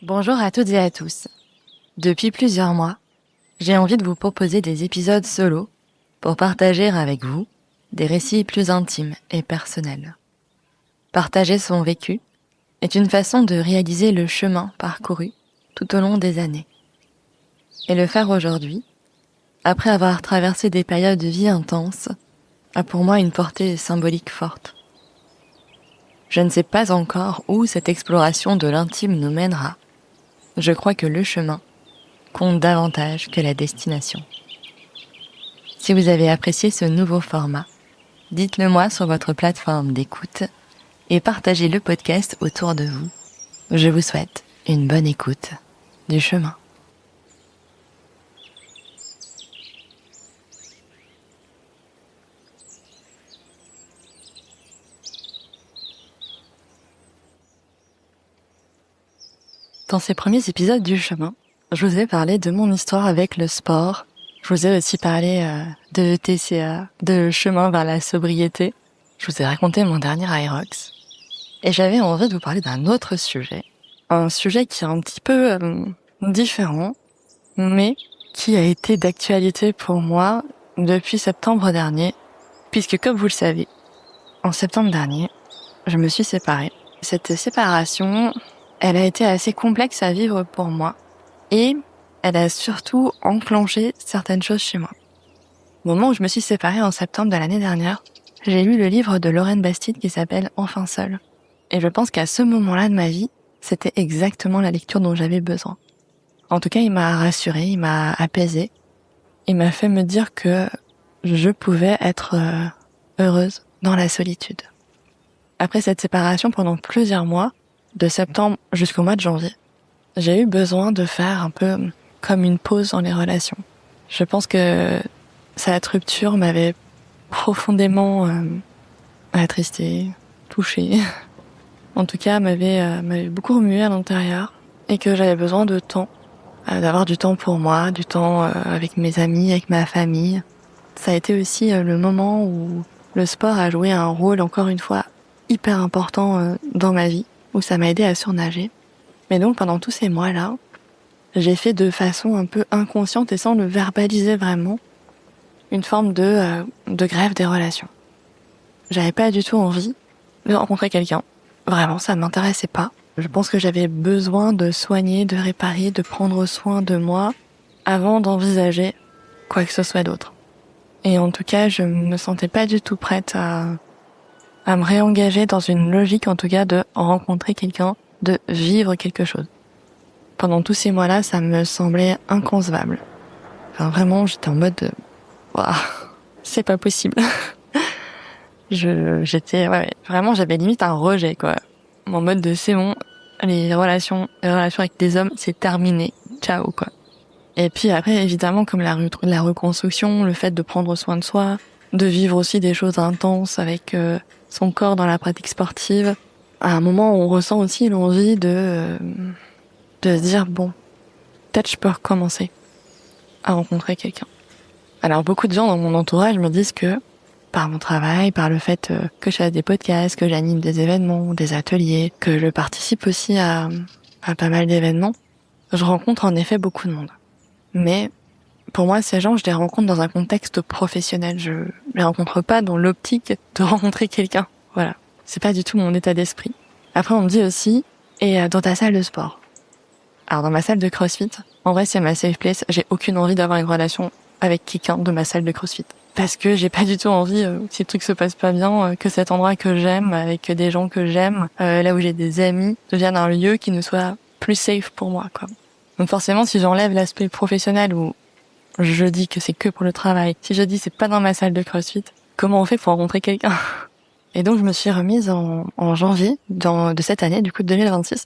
Bonjour à toutes et à tous. Depuis plusieurs mois, j'ai envie de vous proposer des épisodes solo pour partager avec vous des récits plus intimes et personnels. Partager son vécu est une façon de réaliser le chemin parcouru tout au long des années. Et le faire aujourd'hui, après avoir traversé des périodes de vie intenses, a pour moi une portée symbolique forte. Je ne sais pas encore où cette exploration de l'intime nous mènera. Je crois que le chemin compte davantage que la destination. Si vous avez apprécié ce nouveau format, dites-le moi sur votre plateforme d'écoute et partagez le podcast autour de vous. Je vous souhaite une bonne écoute du chemin. Dans ces premiers épisodes du chemin, je vous ai parlé de mon histoire avec le sport. Je vous ai aussi parlé de TCA, de chemin vers la sobriété. Je vous ai raconté mon dernier Irox. Et j'avais envie de vous parler d'un autre sujet. Un sujet qui est un petit peu différent, mais qui a été d'actualité pour moi depuis septembre dernier. Puisque comme vous le savez, en septembre dernier, je me suis séparée. Cette séparation, elle a été assez complexe à vivre pour moi. Et elle a surtout enclenché certaines choses chez moi. Au moment où je me suis séparée en septembre de l'année dernière, j'ai lu le livre de Lorraine Bastide qui s'appelle « Enfin seule ». Et je pense qu'à ce moment-là de ma vie, c'était exactement la lecture dont j'avais besoin. En tout cas, il m'a rassurée, il m'a apaisée. Il m'a fait me dire que je pouvais être heureuse dans la solitude. Après cette séparation pendant plusieurs mois, de septembre jusqu'au mois de janvier, j'ai eu besoin de faire un peu comme une pause dans les relations. Je pense que cette rupture m'avait profondément attristée, touchée. En tout cas, m'avait beaucoup remué à l'intérieur et que j'avais besoin de temps, d'avoir du temps pour moi, du temps avec mes amis, avec ma famille. Ça a été aussi le moment où le sport a joué un rôle, encore une fois, hyper important dans ma vie, où ça m'a aidé à surnager. Mais donc, pendant tous ces mois-là, j'ai fait de façon un peu inconsciente et sans le verbaliser vraiment, une forme de grève des relations. J'avais pas du tout envie de rencontrer quelqu'un. Vraiment, ça m'intéressait pas. Je pense que j'avais besoin de soigner, de réparer, de prendre soin de moi avant d'envisager quoi que ce soit d'autre. Et en tout cas, je me sentais pas du tout prête à me réengager dans une logique, en tout cas, de rencontrer quelqu'un, de vivre quelque chose. Pendant tous ces mois-là, ça me semblait inconcevable. Enfin, vraiment, j'étais en mode waouh, c'est pas possible. Vraiment, j'avais limite un rejet, quoi. En mode de c'est bon, les relations avec des hommes, c'est terminé. Ciao, quoi. Et puis après, évidemment, comme la reconstruction, le fait de prendre soin de soi, de vivre aussi des choses intenses avec son corps dans la pratique sportive, à un moment, on ressent aussi l'envie de se dire, bon, peut-être je peux recommencer à rencontrer quelqu'un. Alors, beaucoup de gens dans mon entourage me disent que, par mon travail, par le fait que je fasse des podcasts, que j'anime des événements, des ateliers, que je participe aussi à pas mal d'événements, je rencontre en effet beaucoup de monde. Mais pour moi, ces gens, je les rencontre dans un contexte professionnel. Je les rencontre pas dans l'optique de rencontrer quelqu'un. Voilà. C'est pas du tout mon état d'esprit. Après, on me dit aussi, et dans ta salle de sport. Alors, dans ma salle de CrossFit, en vrai, c'est ma safe place. J'ai aucune envie d'avoir une relation avec quelqu'un de ma salle de CrossFit. Parce que j'ai pas du tout envie, si le truc se passe pas bien, que cet endroit que j'aime, avec des gens que j'aime, là où j'ai des amis, devienne un lieu qui ne soit plus safe pour moi, quoi. Donc forcément, si j'enlève l'aspect professionnel où je dis que c'est que pour le travail, si je dis c'est pas dans ma salle de CrossFit, comment on fait pour rencontrer quelqu'un? Et donc je me suis remise en janvier de cette année, du coup de 2026,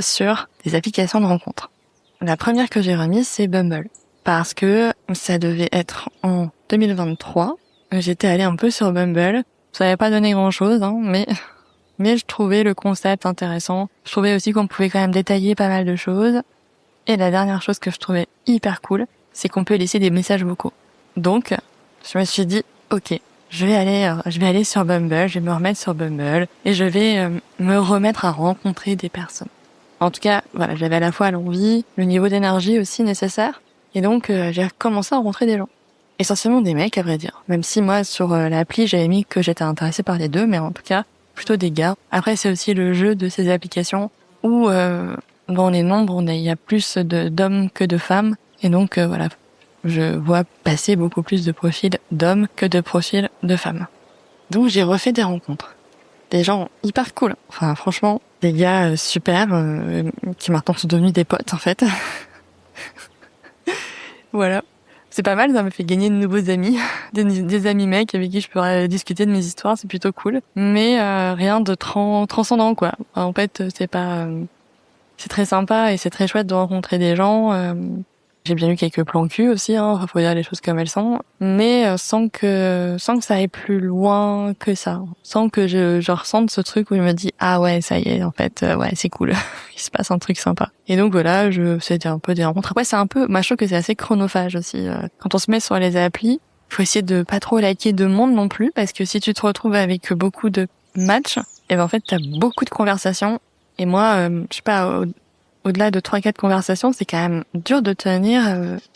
sur des applications de rencontres. La première que j'ai remise, c'est Bumble. Parce que ça devait être en 2023. J'étais allée un peu sur Bumble. Ça n'avait pas donné grand-chose, hein, mais je trouvais le concept intéressant. Je trouvais aussi qu'on pouvait quand même détailler pas mal de choses. Et la dernière chose que je trouvais hyper cool, c'est qu'on peut laisser des messages vocaux. Donc, je me suis dit, ok, je vais aller sur Bumble, je vais me remettre sur Bumble et je vais me remettre à rencontrer des personnes. En tout cas, voilà, j'avais à la fois l'envie, le niveau d'énergie aussi nécessaire. Et donc, j'ai commencé à rencontrer des gens. Essentiellement des mecs, à vrai dire. Même si moi, sur l'appli, j'avais mis que j'étais intéressée par les deux, mais en tout cas, plutôt des gars. Après, c'est aussi le jeu de ces applications où, dans les nombres, il y a plus d'hommes que de femmes. Et donc, voilà, je vois passer beaucoup plus de profils d'hommes que de profils de femmes. Donc, j'ai refait des rencontres. Des gens hyper cool. Enfin, franchement, des gars super, qui maintenant sont devenus des potes, en fait. Voilà. C'est pas mal, ça me fait gagner de nouveaux amis, des amis mecs avec qui je pourrais discuter de mes histoires, c'est plutôt cool. Mais rien de transcendant, quoi. En fait, c'est très sympa et c'est très chouette de rencontrer des gens. J'ai bien eu quelques plans cul aussi, hein, faut dire les choses comme elles sont, mais sans que ça aille plus loin que ça, sans que je ressente ce truc où je me dis ah ouais ça y est en fait ouais c'est cool, il se passe un truc sympa. Et donc voilà, c'était un peu des rencontres. Après c'est un peu, moi je trouve que c'est assez chronophage aussi. Quand on se met sur les applis, faut essayer de pas trop liker de monde non plus parce que si tu te retrouves avec beaucoup de matchs, et ben en fait t'as beaucoup de conversations. Et moi, je sais pas, au-delà de 3-4 conversations, c'est quand même dur de tenir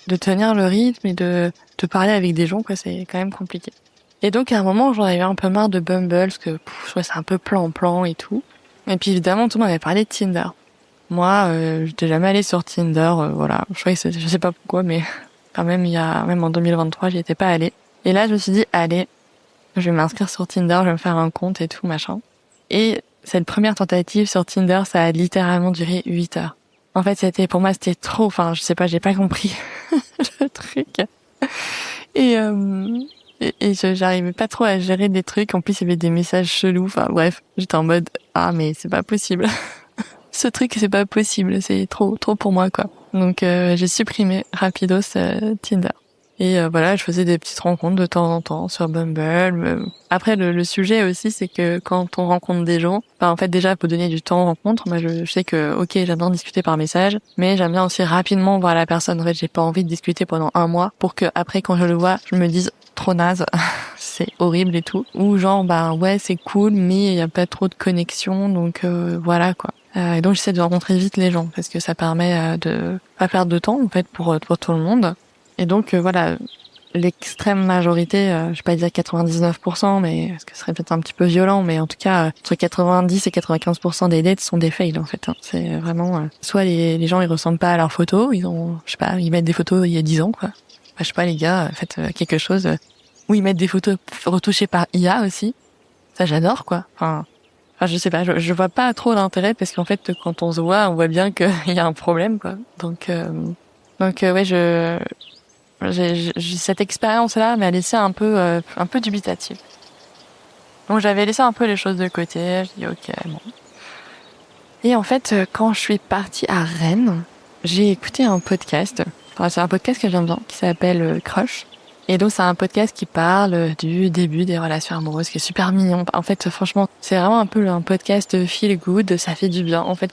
le rythme et de parler avec des gens, quoi. C'est quand même compliqué. Et donc, à un moment, j'en avais un peu marre de Bumble, parce que je trouvais c'est un peu plan-plan et tout. Et puis, évidemment, tout le monde avait parlé de Tinder. Moi, j'étais jamais allée sur Tinder, voilà. Je sais pas pourquoi, mais quand même, même en 2023, j'y étais pas allée. Et là, je me suis dit, allez, je vais m'inscrire sur Tinder, je vais me faire un compte et tout, machin. Et cette première tentative sur Tinder, ça a littéralement duré 8 heures. En fait, pour moi, c'était trop, enfin, je sais pas, j'ai pas compris le truc. Et, j'arrivais pas trop à gérer des trucs. En plus, il y avait des messages chelous. Enfin, bref, j'étais en mode, ah, mais c'est pas possible. Ce truc, c'est pas possible. C'est trop pour moi, quoi. Donc, j'ai supprimé rapidos Tinder. Et voilà, je faisais des petites rencontres de temps en temps sur Bumble. Après, le sujet aussi, c'est que quand on rencontre des gens, en fait, déjà, faut donner du temps aux rencontres. Moi, je sais que, ok, j'aime bien discuter par message, mais j'aime bien aussi rapidement voir la personne. En fait, j'ai pas envie de discuter pendant un mois pour que après, quand je le vois, je me dise trop naze, c'est horrible et tout. Ou genre, ouais, c'est cool, mais il y a pas trop de connexion, donc voilà, quoi. Et donc, j'essaie de rencontrer vite les gens parce que ça permet de pas perdre de temps, en fait, pour tout le monde. Et donc voilà, l'extrême majorité, je vais pas dire 99%, mais parce que ce serait peut-être un petit peu violent, mais en tout cas entre 90 et 95% des dates sont des fails en fait. Hein. C'est vraiment soit les gens ils ressemblent pas à leurs photos, ils mettent des photos il y a 10 ans quoi. Je sais pas les gars, faites quelque chose où ils mettent des photos retouchées par IA aussi. Ça j'adore quoi. Enfin je sais pas, je vois pas trop l'intérêt parce qu'en fait quand on se voit, on voit bien qu'il y a un problème quoi. Donc ouais j'ai cette expérience-là m'a laissé un peu dubitative. Donc j'avais laissé un peu les choses de côté. Je dis ok, bon. Et en fait, quand je suis partie à Rennes, j'ai écouté un podcast. Enfin, c'est un podcast que j'aime bien, qui s'appelle Crush. Et donc c'est un podcast qui parle du début des relations amoureuses, qui est super mignon. En fait, franchement, c'est vraiment un peu un podcast feel good. Ça fait du bien. En fait,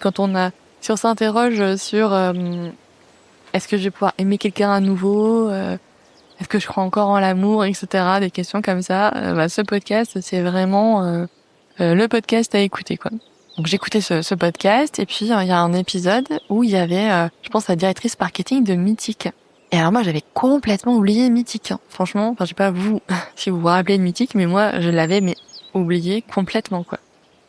si on s'interroge sur est-ce que je vais pouvoir aimer quelqu'un à nouveau, est-ce que je crois encore en l'amour, etc. Des questions comme ça. Ce podcast, c'est vraiment le podcast à écouter, quoi. Donc j'écoutais ce podcast et puis il y a un épisode où il y avait, je pense, la directrice marketing de Mythique. Et alors moi, j'avais complètement oublié Mythique. Hein. Franchement, je sais pas vous si vous vous rappelez de Mythique, mais moi, je l'avais oublié complètement, quoi.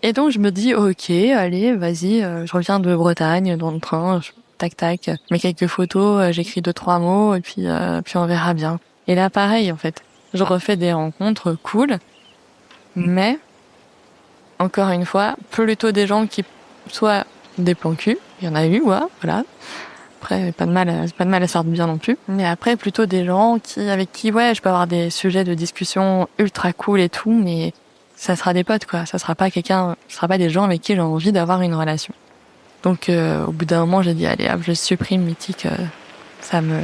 Et donc je me dis, ok, allez, vas-y, je reviens de Bretagne dans le train. Tac tac, je mets quelques photos, j'écris 2-3 mots et puis on verra bien. Et là pareil en fait, je refais des rencontres cool, mais encore une fois, plutôt des gens qui soient des plans cul, il y en a eu ouais, voilà. Après pas de mal à se faire du bien non plus, mais après plutôt des gens avec qui ouais, je peux avoir des sujets de discussion ultra cool et tout, mais ça sera des potes quoi, ça sera pas des gens avec qui j'ai envie d'avoir une relation. Donc au bout d'un moment, j'ai dit allez, hop, je supprime Mythique. Ça me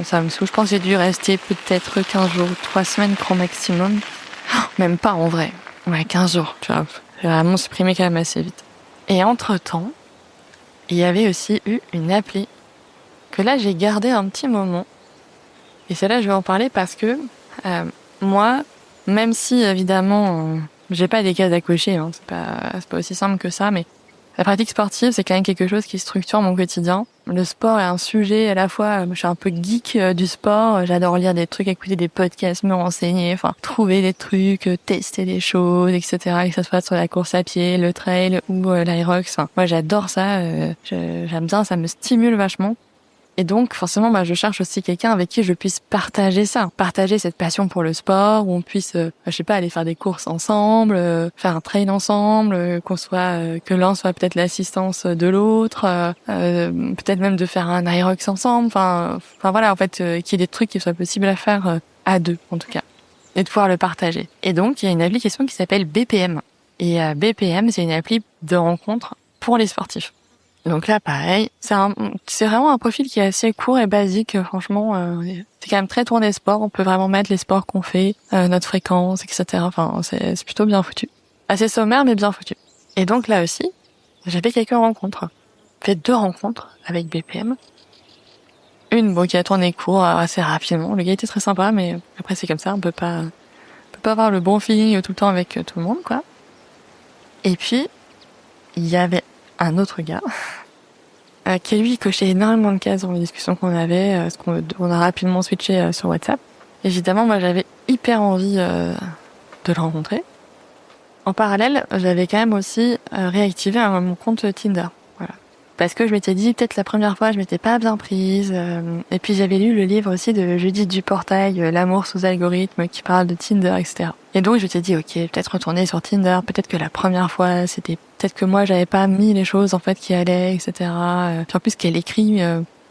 saoule. Je pense que j'ai dû rester peut-être 15 jours, 3 semaines grand maximum. Même pas en vrai. Ouais, 15 jours, tu vois. J'ai vraiment supprimé quand même assez vite. Et entre-temps, il y avait aussi eu une appli que là, j'ai gardé un petit moment. Et c'est là que je vais en parler parce que moi, même si évidemment, j'ai pas des cases à cocher, hein, c'est pas aussi simple que ça, mais La pratique sportive, c'est quand même quelque chose qui structure mon quotidien. Le sport est un sujet à la fois, je suis un peu geek du sport, j'adore lire des trucs, écouter des podcasts, me renseigner, enfin trouver des trucs, tester des choses, etc. Que ce soit sur la course à pied, le trail ou l'aerox. Enfin, moi j'adore ça, j'aime bien, ça me stimule vachement. Et donc, forcément, je cherche aussi quelqu'un avec qui je puisse partager ça, partager cette passion pour le sport, où on puisse, je sais pas, aller faire des courses ensemble, faire un trail ensemble, qu'on soit, que l'un soit peut-être l'assistance de l'autre, peut-être même de faire un aerox ensemble. Enfin voilà, en fait, qu'il y ait des trucs qui soient possibles à faire à deux, en tout cas, et de pouvoir le partager. Et donc, il y a une application qui s'appelle BPM. Et BPM, c'est une appli de rencontre pour les sportifs. Donc là, pareil, c'est vraiment un profil qui est assez court et basique, franchement. C'est quand même très tourné sport. On peut vraiment mettre les sports qu'on fait, notre fréquence, etc. Enfin, c'est plutôt bien foutu. Assez sommaire, mais bien foutu. Et donc là aussi, j'ai fait quelques rencontres. J'ai fait 2 rencontres avec BPM. Une, qui a tourné court assez rapidement. Le gars était très sympa, mais après c'est comme ça, on peut pas avoir le bon feeling tout le temps avec tout le monde, quoi. Et puis, il y avait un autre gars qui lui cochait énormément de cases dans les discussions qu'on avait, parce qu'on a rapidement switché sur WhatsApp. Évidemment, moi j'avais hyper envie de le rencontrer. En parallèle, j'avais quand même aussi réactivé mon compte Tinder. Voilà. Parce que je m'étais dit, peut-être la première fois, je m'étais pas bien prise. Et puis j'avais lu le livre aussi de Judith Duportail, L'amour sous algorithme, qui parle de Tinder, etc. Et donc je m'étais dit, ok, peut-être retourner sur Tinder. Peut-être que la première fois, peut-être que moi, j'avais pas mis les choses en fait qui allaient, etc. Puis en plus qu'elle écrit.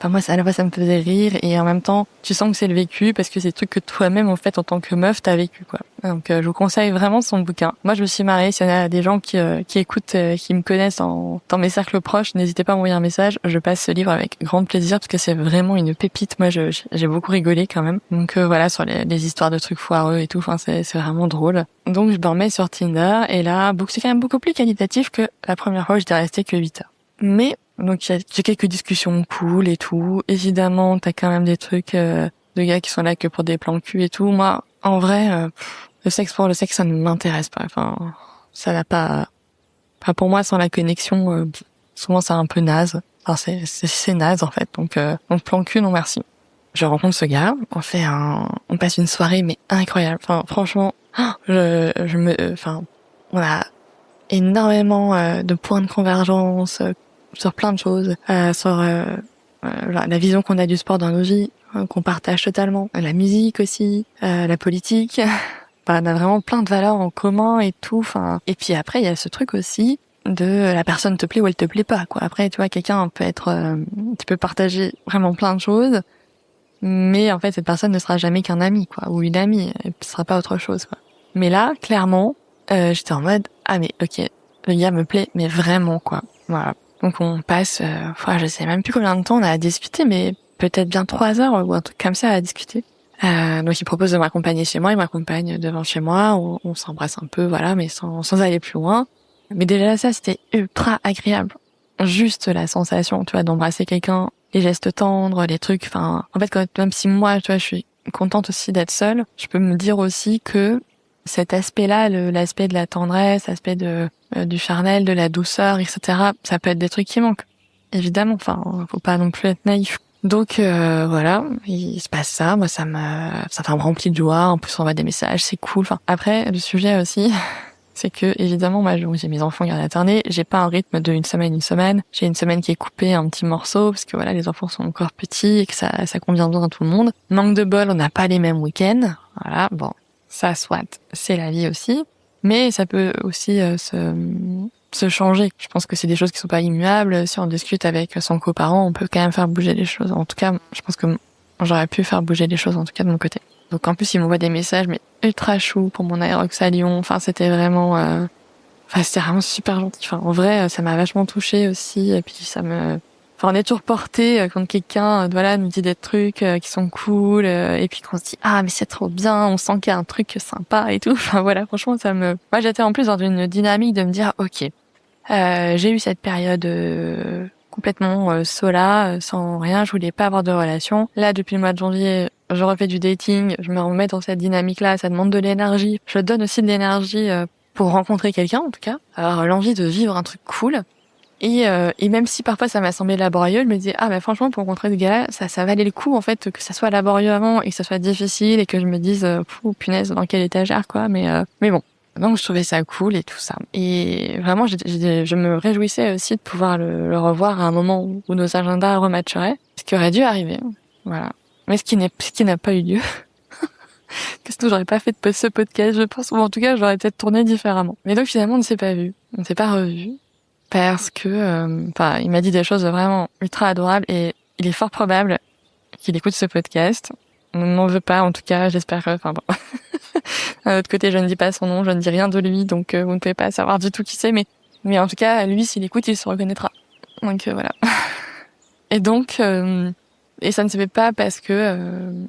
Moi, à la fois, ça me faisait rire et en même temps, tu sens que c'est le vécu parce que c'est des trucs que toi-même, en fait, en tant que meuf, t'as vécu, quoi. Donc, je vous conseille vraiment son bouquin. Moi, je me suis marrée. S'il y en a des gens qui écoutent, qui me connaissent dans mes cercles proches, n'hésitez pas à m'envoyer un message. Je passe ce livre avec grand plaisir parce que c'est vraiment une pépite. Moi, j'ai beaucoup rigolé quand même. Donc, voilà, sur les histoires de trucs foireux et tout. Enfin, c'est vraiment drôle. Donc, je me remets sur Tinder et là, c'est quand même beaucoup plus qualitatif que la première fois où j'étais restée que 8 heures. Mais, donc j'ai quelques discussions cool et tout. Évidemment, t'as quand même des trucs de gars qui sont là que pour des plans cul et tout. Moi, en vrai, le sexe pour le sexe, ça ne m'intéresse pas. Enfin, ça n'a pas. Enfin, pour moi, sans la connexion, souvent c'est un peu naze. Enfin, c'est naze en fait. Donc plan cul, non merci. Je rencontre ce gars, on passe une soirée mais incroyable. Enfin, franchement, on a énormément de points de convergence sur plein de choses, sur la vision qu'on a du sport dans nos vies, qu'on partage totalement, la musique aussi, la politique. On a vraiment plein de valeurs en commun et tout. Enfin, et puis après il y a ce truc aussi de la personne te plaît ou elle te plaît pas, quoi. Après, tu vois, quelqu'un peut être, tu peux partager vraiment plein de choses, mais en fait cette personne ne sera jamais qu'un ami, quoi, ou une amie, elle ne sera pas autre chose, quoi. Mais là, clairement, j'étais en mode mais ok, le gars me plaît, mais vraiment, quoi. Voilà. Donc on passe, je sais même plus combien de temps on a discuté, mais peut-être bien 3 heures ou un truc comme ça à discuter. Donc il propose de m'accompagner chez moi, il m'accompagne devant chez moi, on s'embrasse un peu, voilà, mais sans aller plus loin. Mais déjà ça, c'était ultra agréable. Juste la sensation, tu vois, d'embrasser quelqu'un, les gestes tendres, les trucs, enfin, en fait, même si moi, tu vois, je suis contente aussi d'être seule, je peux me dire aussi que cet aspect-là, l'aspect de la tendresse, l'aspect du charnel, de la douceur, etc., ça peut être des trucs qui manquent. Évidemment, enfin, faut pas non plus être naïf. Donc voilà, il se passe ça, moi ça me remplit de joie, en plus on voit des messages, c'est cool. Enfin, après, le sujet aussi, c'est que évidemment, moi j'ai mes enfants garde alternée, j'ai pas un rythme de une semaine, j'ai une semaine qui est coupée en petits morceaux, parce que voilà, les enfants sont encore petits et que ça convient bien à tout le monde. Manque de bol, on n'a pas les mêmes week-ends, voilà, bon. Ça, soit, c'est la vie aussi, mais ça peut aussi se changer. Je pense que c'est des choses qui sont pas immuables. Si on discute avec son coparent, on peut quand même faire bouger les choses. En tout cas, je pense que j'aurais pu faire bouger les choses, en tout cas de mon côté. Donc en plus, il m'envoie des messages, mais ultra chou pour mon aérox à Lyon. Enfin, c'était vraiment super gentil. Enfin, en vrai, ça m'a vachement touchée aussi. Et puis on est toujours porté quand quelqu'un, nous dit des trucs qui sont cool, et puis qu'on se dit mais c'est trop bien, on sent qu'il y a un truc sympa et tout. Enfin voilà, franchement moi j'étais en plus dans une dynamique de me dire ok, j'ai eu cette période complètement sola, sans rien, je voulais pas avoir de relation. Là depuis le mois de janvier, je refais du dating, je me remets dans cette dynamique-là, ça demande de l'énergie. Je donne aussi de l'énergie pour rencontrer quelqu'un en tout cas, avoir l'envie de vivre un truc cool. Et même si parfois ça m'a semblé laborieux, je me disais, franchement, pour rencontrer ce gars-là, ça valait le coup, en fait, que ça soit laborieux avant et que ça soit difficile et que je me dise, punaise, dans quelle étagère, quoi. Mais bon. Donc, je trouvais ça cool et tout ça. Et vraiment, je me réjouissais aussi de pouvoir le revoir à un moment où nos agendas rematcheraient. Ce qui aurait dû arriver. Voilà. Mais ce qui n'a pas eu lieu. Que sinon, j'aurais pas fait ce podcast, je pense. Ou en tout cas, j'aurais peut-être tourné différemment. Mais donc, finalement, on ne s'est pas vu. On ne s'est pas revu. Parce que, il m'a dit des choses vraiment ultra adorables et il est fort probable qu'il écoute ce podcast. On n'en veut pas, en tout cas, j'espère que, bon. D'un autre côté, je ne dis pas son nom, je ne dis rien de lui, donc vous ne pouvez pas savoir du tout qui c'est, mais en tout cas, lui, s'il écoute, il se reconnaîtra. Donc voilà. Et donc, et ça ne se fait pas parce que,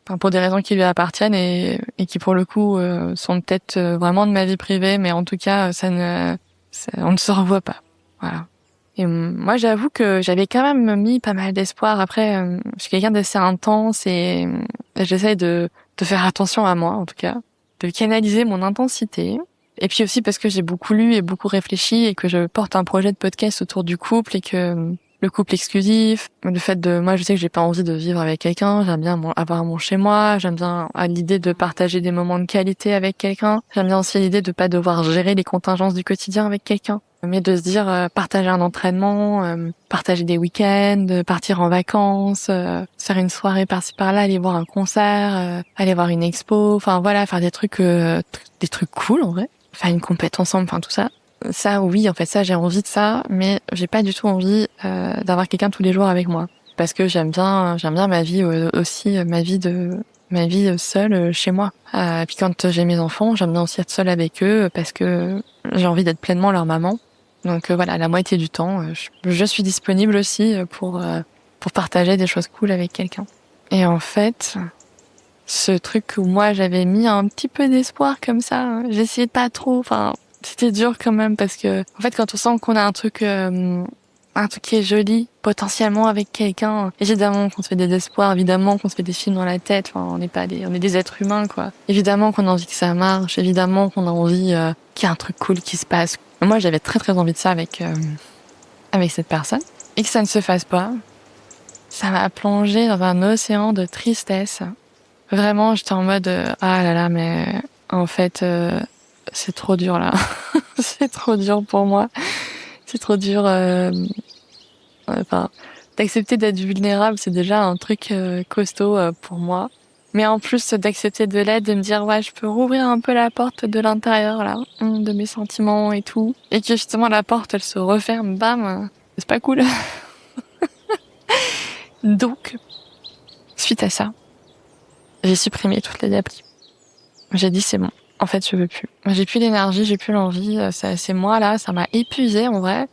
pour des raisons qui lui appartiennent et qui pour le coup sont peut-être vraiment de ma vie privée, mais en tout cas, on ne se revoit pas. Voilà. Et moi, j'avoue que j'avais quand même mis pas mal d'espoir. Après, je suis quelqu'un d'assez intense et j'essaie de faire attention à moi, en tout cas, de canaliser mon intensité. Et puis aussi parce que j'ai beaucoup lu et beaucoup réfléchi et que je porte un projet de podcast autour du couple et que le couple exclusif, le fait de, moi je sais que j'ai pas envie de vivre avec quelqu'un, j'aime bien avoir mon chez moi, j'aime bien l'idée de partager des moments de qualité avec quelqu'un, j'aime bien aussi l'idée de pas devoir gérer les contingences du quotidien avec quelqu'un, mais de se dire partager un entraînement, partager des week-ends, partir en vacances, faire une soirée par-ci par-là, aller voir un concert, aller voir une expo, enfin voilà, faire des trucs cool en vrai, faire une compète ensemble, enfin tout ça. Ça, oui, en fait, ça, j'ai envie de ça, mais j'ai pas du tout envie d'avoir quelqu'un tous les jours avec moi, parce que j'aime bien ma vie aussi, ma vie seule chez moi. Et puis quand j'ai mes enfants, j'aime bien aussi être seule avec eux, parce que j'ai envie d'être pleinement leur maman. Donc voilà, la moitié du temps, je suis disponible aussi pour partager des choses cool avec quelqu'un. Et en fait, ce truc où moi j'avais mis un petit peu d'espoir comme ça, j'essayais pas trop, c'était dur quand même parce que en fait quand on sent qu'on a un truc qui est joli potentiellement avec quelqu'un, évidemment qu'on se fait des espoirs, évidemment qu'on se fait des films dans la tête, on est des êtres humains quoi. Évidemment qu'on a envie que ça marche, évidemment qu'on a envie qu'il y ait un truc cool qui se passe. Moi j'avais très très envie de ça avec cette personne et que ça ne se fasse pas. Ça m'a plongée dans un océan de tristesse. Vraiment, j'étais en mode ah là là, mais en fait c'est trop dur là. C'est trop dur pour moi. C'est trop dur. D'accepter d'être vulnérable, c'est déjà un truc costaud pour moi. Mais en plus d'accepter de l'aide, de me dire ouais, je peux rouvrir un peu la porte de l'intérieur là, de mes sentiments et tout, et que justement la porte elle se referme, bam, c'est pas cool. Donc, suite à ça, j'ai supprimé toutes les applis. J'ai dit c'est bon. En fait, je veux plus. J'ai plus l'énergie, j'ai plus l'envie. C'est moi là, ça m'a épuisée en vrai.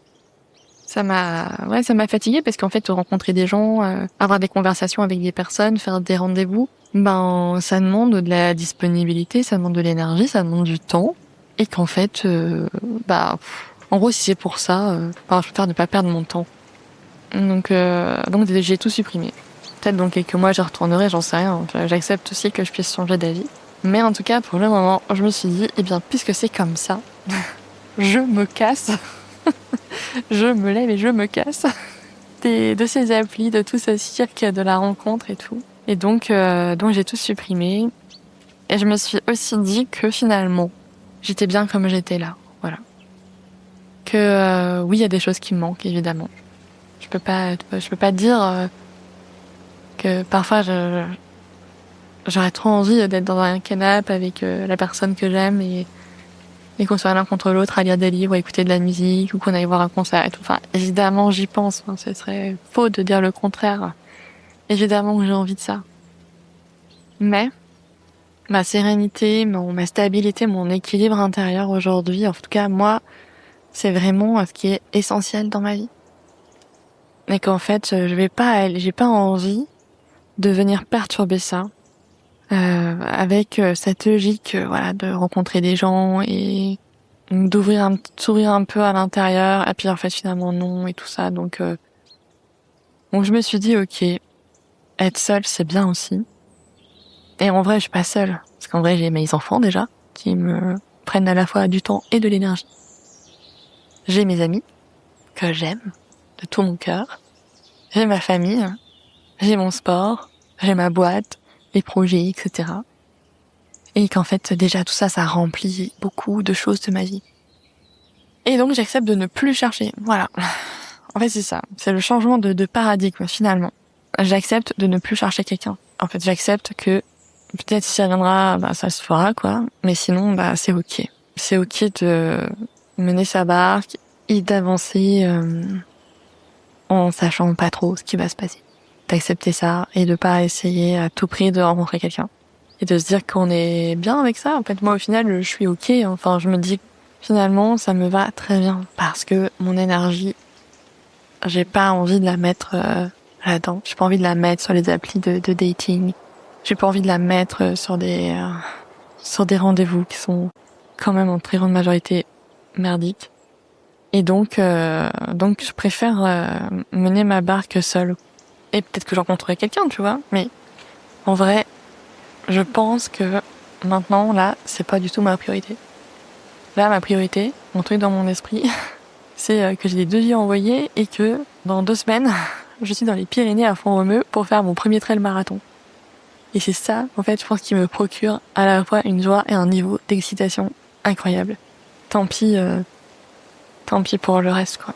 Ça m'a fatiguée parce qu'en fait, rencontrer des gens, avoir des conversations avec des personnes, faire des rendez-vous, ça demande de la disponibilité, ça demande de l'énergie, ça demande du temps. Et qu'en fait, en gros, si c'est pour ça, je préfère ne pas perdre mon temps. Donc j'ai tout supprimé. Peut-être dans quelques mois, j'y retournerai, j'en sais rien. J'accepte aussi que je puisse changer d'avis. Mais en tout cas, pour le moment, je me suis dit, puisque c'est comme ça, je me casse. Je me lève et je me casse. De ces applis, de tout ce cirque, de la rencontre et tout. Et donc j'ai tout supprimé. Et je me suis aussi dit que finalement, j'étais bien comme j'étais là. Voilà. Que oui, il y a des choses qui me manquent, évidemment. Je peux pas dire que parfois j'aurais trop envie d'être dans un canapé avec la personne que j'aime et qu'on soit l'un contre l'autre à lire des livres, à écouter de la musique ou qu'on aille voir un concert et tout. Évidemment, j'y pense. Ce serait faux de dire le contraire. Évidemment que j'ai envie de ça. Mais ma sérénité, ma stabilité, mon équilibre intérieur aujourd'hui, en tout cas moi, c'est vraiment ce qui est essentiel dans ma vie. Et qu'en fait, j'ai pas envie de venir perturber ça avec cette logique de rencontrer des gens et s'ouvrir un peu à l'intérieur et puis en fait finalement non et tout ça. Donc je me suis dit ok, être seule c'est bien aussi. Et en vrai je suis pas seule parce qu'en vrai j'ai mes enfants déjà qui me prennent à la fois du temps et de l'énergie. J'ai mes amis que j'aime de tout mon cœur. J'ai ma famille, j'ai mon sport, j'ai ma boîte, les projets, etc. Et qu'en fait, déjà tout ça, ça remplit beaucoup de choses de ma vie. Et donc j'accepte de ne plus chercher. Voilà. En fait, c'est ça. C'est le changement de paradigme, finalement. J'accepte de ne plus chercher quelqu'un. En fait, j'accepte que peut-être si ça viendra, ça se fera, quoi. Mais sinon, c'est ok. C'est ok de mener sa barque et d'avancer en sachant pas trop ce qui va se passer. D'accepter ça et de pas essayer à tout prix de rencontrer quelqu'un. Et de se dire qu'on est bien avec ça. En fait, moi, au final, je suis ok. Enfin, je me dis, finalement, ça me va très bien. Parce que mon énergie, j'ai pas envie de la mettre là-dedans. J'ai pas envie de la mettre sur les applis de dating. J'ai pas envie de la mettre sur des rendez-vous qui sont quand même en très grande majorité merdiques. Et donc je préfère mener ma barque seule. Et peut-être que je rencontrerai quelqu'un, tu vois. Mais en vrai, je pense que maintenant, là, c'est pas du tout ma priorité. Là, ma priorité, mon truc dans mon esprit, c'est que j'ai des devis envoyés et que dans 2 semaines, je suis dans les Pyrénées à Font-Romeu pour faire mon premier trail marathon. Et c'est ça, en fait, je pense, qui me procure à la fois une joie et un niveau d'excitation incroyable. Tant pis pour le reste, quoi.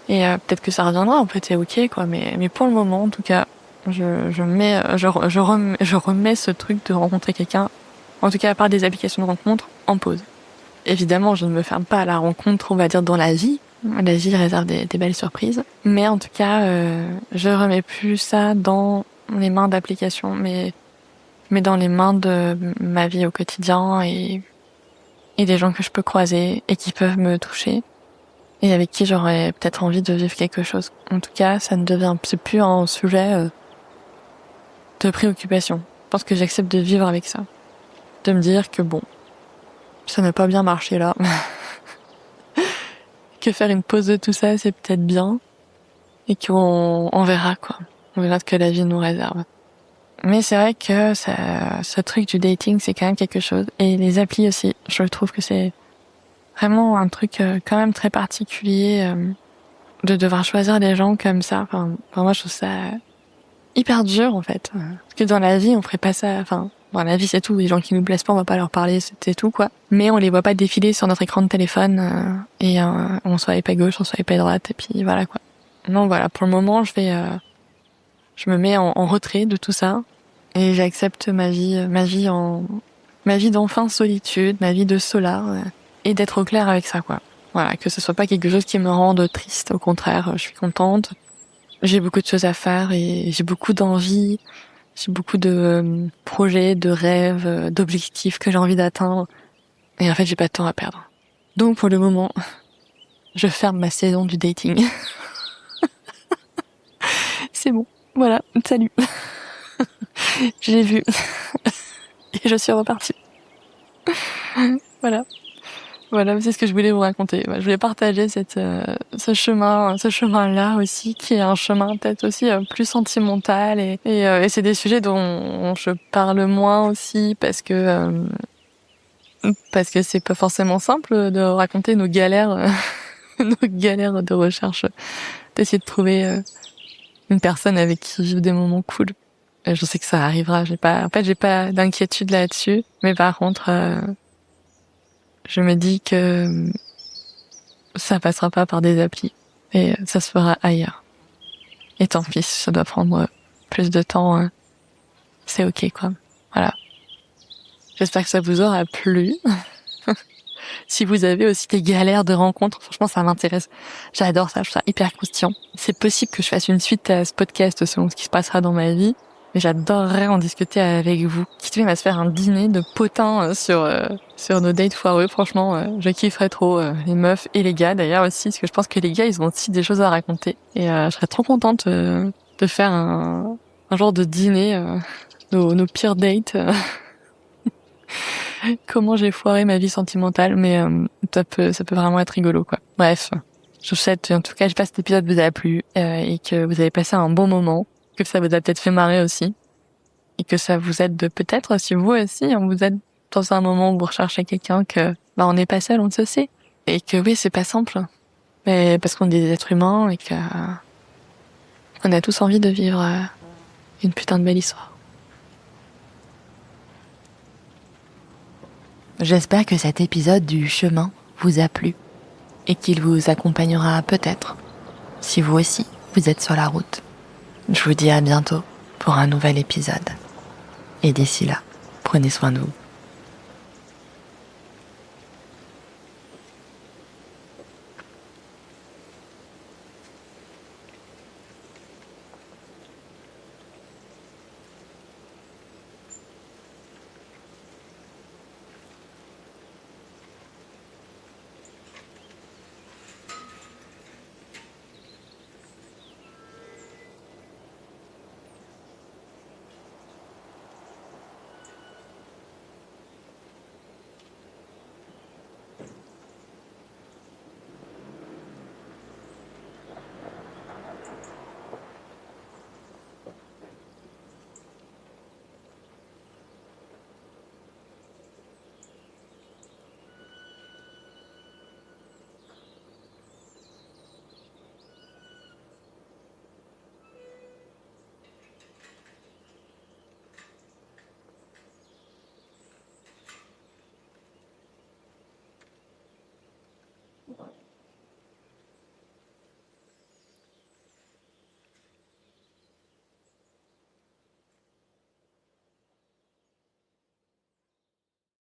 Et peut-être que ça reviendra, en fait, c'est ok, quoi. Mais pour le moment, en tout cas, je remets ce truc de rencontrer quelqu'un, en tout cas à part des applications de rencontre, en pause. Évidemment, je ne me ferme pas à la rencontre, on va dire, dans la vie. La vie réserve des belles surprises. Mais en tout cas, je remets plus ça dans les mains d'applications, mais dans les mains de ma vie au quotidien et des gens que je peux croiser et qui peuvent me toucher et avec qui j'aurais peut-être envie de vivre quelque chose. En tout cas, c'est plus un sujet de préoccupation. Je pense que j'accepte de vivre avec ça. De me dire que bon, ça n'a pas bien marché là. Que faire une pause de tout ça, c'est peut-être bien. Et qu'on verra, quoi. On verra ce que la vie nous réserve. Mais c'est vrai que ce truc du dating, c'est quand même quelque chose. Et les applis aussi, je trouve que c'est vraiment un truc quand même très particulier de devoir choisir des gens comme ça. Enfin, moi, je trouve ça hyper dur, en fait. Parce que dans la vie, on ferait pas ça. Enfin, dans la vie, c'est tout. Les gens qui nous plaisent pas, on va pas leur parler, c'est tout, quoi. Mais on les voit pas défiler sur notre écran de téléphone et on swipe à gauche, on swipe à droite, et puis voilà, quoi. Non, voilà, pour le moment, je me mets en retrait de tout ça et j'accepte ma vie d'enfant solitude, ma vie de solar et d'être au clair avec ça, quoi. Voilà, que ce soit pas quelque chose qui me rende triste, au contraire, je suis contente. J'ai beaucoup de choses à faire et j'ai beaucoup d'envie, j'ai beaucoup de projets, de rêves, d'objectifs que j'ai envie d'atteindre. Et en fait, j'ai pas de temps à perdre. Donc pour le moment, je ferme ma saison du dating. C'est bon. Voilà, salut. J'ai vu. Et je suis repartie. Voilà. Voilà, c'est ce que je voulais vous raconter. Je voulais partager ce chemin-là aussi, qui est un chemin peut-être aussi plus sentimental et c'est des sujets dont je parle moins aussi parce que c'est pas forcément simple de raconter nos galères, nos galères de recherche, d'essayer de trouver une personne avec qui vivre des moments cool. Je sais que ça arrivera. J'ai pas d'inquiétude là-dessus. Mais par contre, je me dis que ça passera pas par des applis et ça se fera ailleurs. Et tant pis, si ça doit prendre plus de temps, c'est ok, quoi. Voilà. J'espère que ça vous aura plu. Si vous avez aussi des galères de rencontres, franchement, ça m'intéresse. J'adore ça, je trouve ça hyper croustillant. C'est possible que je fasse une suite à ce podcast selon ce qui se passera dans ma vie. Mais j'adorerais en discuter avec vous. Quitte même à se faire un dîner de potins sur nos dates foireux. Franchement, je kifferais trop les meufs et les gars d'ailleurs aussi, parce que je pense que les gars, ils ont aussi des choses à raconter. Et je serais trop contente de faire un genre de dîner, nos pires dates. Comment j'ai foiré ma vie sentimentale, mais ça peut vraiment être rigolo, quoi. Bref, je vous souhaite, en tout cas, j'espère que cet épisode vous a plu et que vous avez passé un bon moment, que ça vous a peut-être fait marrer aussi, et que ça vous aide peut-être, si vous aussi, vous êtes dans un moment où vous recherchez quelqu'un, que on n'est pas seul, on le sait, et que oui, c'est pas simple. Mais parce qu'on est des êtres humains et qu'on a tous envie de vivre une putain de belle histoire. J'espère que cet épisode du chemin vous a plu et qu'il vous accompagnera peut-être si vous aussi vous êtes sur la route. Je vous dis à bientôt pour un nouvel épisode. Et d'ici là, prenez soin de vous.